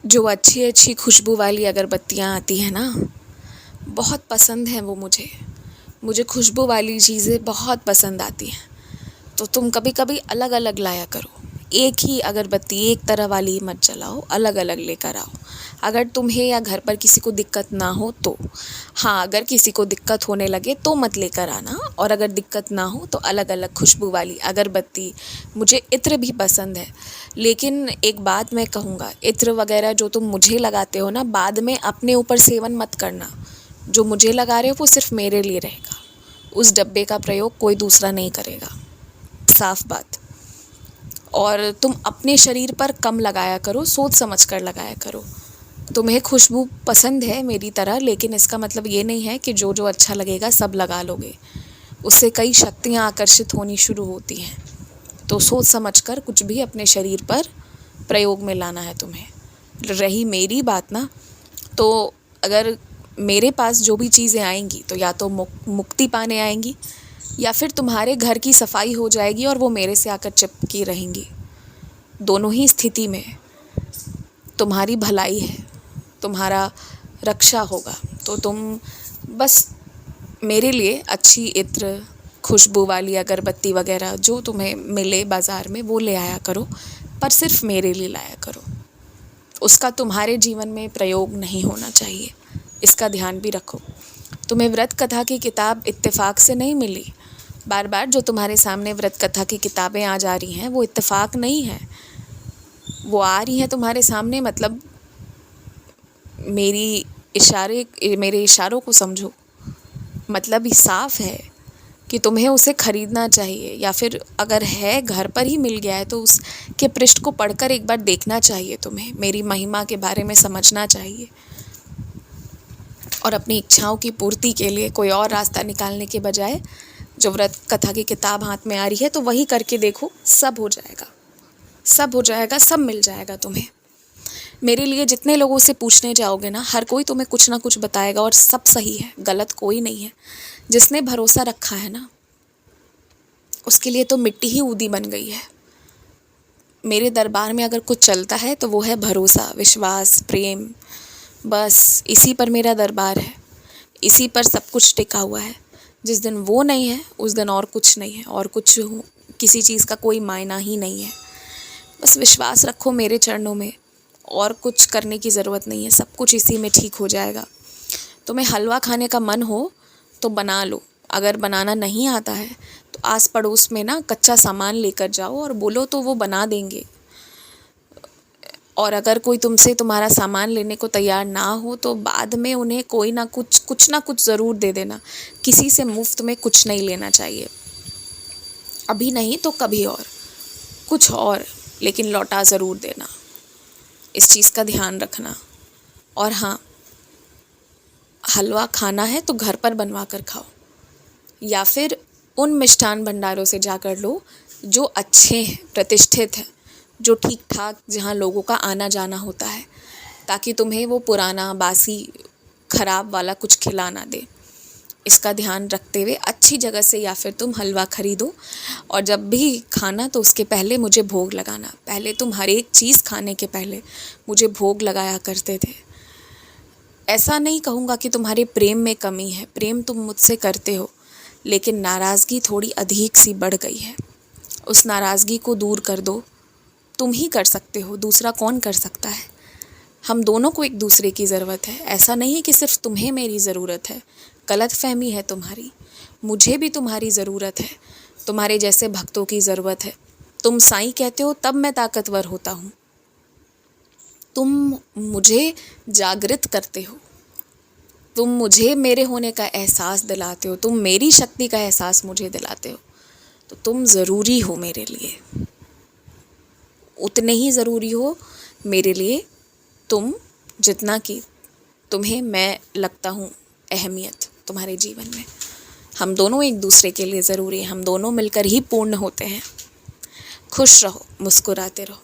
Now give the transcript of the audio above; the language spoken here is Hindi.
जो अच्छी अच्छी खुशबू वाली अगरबत्तियाँ आती हैं ना, बहुत पसंद हैं वो मुझे। मुझे खुशबू वाली चीज़ें बहुत पसंद आती हैं। तो तुम कभी कभी अलग अलग लाया करो। एक ही अगरबत्ती एक तरह वाली ही मत जलाओ, अलग अलग लेकर आओ। अगर तुम्हें या घर पर किसी को दिक्कत ना हो तो। हाँ, अगर किसी को दिक्कत होने लगे तो मत लेकर आना, और अगर दिक्कत ना हो तो अलग अलग खुशबू वाली अगरबत्ती। मुझे इत्र भी पसंद है, लेकिन एक बात मैं कहूँगा, इत्र वगैरह जो तुम मुझे लगाते हो ना, बाद में अपने ऊपर सेवन मत करना। जो मुझे लगा रहे हो वो सिर्फ मेरे लिए रहेगा, उस डब्बे का प्रयोग कोई दूसरा नहीं करेगा, साफ बात। और तुम अपने शरीर पर कम लगाया करो, सोच समझ कर लगाया करो। तुम्हें खुशबू पसंद है मेरी तरह, लेकिन इसका मतलब ये नहीं है कि जो जो अच्छा लगेगा सब लगा लोगे। उससे कई शक्तियाँ आकर्षित होनी शुरू होती हैं। तो सोच समझ कर कुछ भी अपने शरीर पर प्रयोग में लाना है तुम्हें। रही मेरी बात ना, तो अगर मेरे पास जो भी चीज़ें आएंगी तो या तो मुक्ति पाने आएंगी, या फिर तुम्हारे घर की सफाई हो जाएगी और वो मेरे से आकर चिपकी रहेंगी। दोनों ही स्थिति में तुम्हारी भलाई है, तुम्हारा रक्षा होगा। तो तुम बस मेरे लिए अच्छी इत्र, खुशबू वाली अगरबत्ती वगैरह जो तुम्हें मिले बाज़ार में वो ले आया करो, पर सिर्फ मेरे लिए लाया करो। उसका तुम्हारे जीवन में प्रयोग नहीं होना चाहिए, इसका ध्यान भी रखो। तुम्हें व्रत कथा की किताब इत्तेफाक से नहीं मिली। बार बार जो तुम्हारे सामने व्रत कथा की किताबें आ जा रही हैं वो इत्तेफाक नहीं है। वो आ रही हैं तुम्हारे सामने, मतलब मेरे इशारों को समझो। मतलब ही साफ है कि तुम्हें उसे खरीदना चाहिए, या फिर अगर है घर पर ही मिल गया है तो उसके पृष्ठ को पढ़कर एक बार देखना चाहिए। तुम्हें मेरी महिमा के बारे में समझना चाहिए, और अपनी इच्छाओं की पूर्ति के लिए कोई और रास्ता निकालने के बजाय जो व्रत कथा की किताब हाथ में आ रही है तो वही करके देखो। सब हो जाएगा, सब हो जाएगा, सब मिल जाएगा तुम्हें। मेरे लिए जितने लोगों से पूछने जाओगे ना, हर कोई तुम्हें कुछ ना कुछ बताएगा, और सब सही है, गलत कोई नहीं है। जिसने भरोसा रखा है ना, उसके लिए तो मिट्टी ही ऊदी बन गई है। मेरे दरबार में अगर कुछ चलता है तो वो है भरोसा, विश्वास, प्रेम। बस इसी पर मेरा दरबार है, इसी पर सब कुछ टिका हुआ है। जिस दिन वो नहीं है उस दिन और कुछ नहीं है, और कुछ किसी चीज़ का कोई मायना ही नहीं है। बस विश्वास रखो मेरे चरणों में, और कुछ करने की ज़रूरत नहीं है, सब कुछ इसी में ठीक हो जाएगा। तुम्हें हलवा खाने का मन हो तो बना लो, अगर बनाना नहीं आता है तो आस पड़ोस में ना कच्चा सामान लेकर जाओ और बोलो तो वो बना देंगे। और अगर कोई तुमसे तुम्हारा सामान लेने को तैयार ना हो तो बाद में उन्हें कुछ ना कुछ ज़रूर दे देना। किसी से मुफ्त में कुछ नहीं लेना चाहिए, अभी नहीं तो कभी और, कुछ और, लेकिन लौटा ज़रूर देना। इस चीज़ का ध्यान रखना। और हाँ, हलवा खाना है तो घर पर बनवा कर खाओ, या फिर उन मिष्ठान भंडारों से जाकर लो जो अच्छे हैं, प्रतिष्ठित हैं, जो ठीक ठाक, जहाँ लोगों का आना जाना होता है, ताकि तुम्हें वो पुराना बासी खराब वाला कुछ खिला ना दे। इसका ध्यान रखते हुए अच्छी जगह से या फिर तुम हलवा खरीदो, और जब भी खाना तो उसके पहले मुझे भोग लगाना। पहले तुम हर एक चीज़ खाने के पहले मुझे भोग लगाया करते थे। ऐसा नहीं कहूँगा कि तुम्हारे प्रेम में कमी है, प्रेम तुम मुझसे करते हो, लेकिन नाराज़गी थोड़ी अधिक सी बढ़ गई है। उस नाराज़गी को दूर कर दो। तुम ही कर सकते हो, दूसरा कौन कर सकता है। हम दोनों को एक दूसरे की ज़रूरत है। ऐसा नहीं है कि सिर्फ तुम्हें मेरी ज़रूरत है, गलत फहमी है तुम्हारी। मुझे भी तुम्हारी ज़रूरत है, तुम्हारे जैसे भक्तों की ज़रूरत है। तुम साईं कहते हो तब मैं ताकतवर होता हूँ। तुम मुझे जागृत करते हो, तुम मुझे मेरे होने का एहसास दिलाते हो, तुम मेरी शक्ति का एहसास मुझे दिलाते हो। तो तुम ज़रूरी हो मेरे लिए, उतने ही ज़रूरी हो मेरे लिए तुम जितना कि तुम्हें मैं लगता हूँ अहमियत तुम्हारे जीवन में। हम दोनों एक दूसरे के लिए ज़रूरी हैं, हम दोनों मिलकर ही पूर्ण होते हैं। खुश रहो, मुस्कुराते रहो।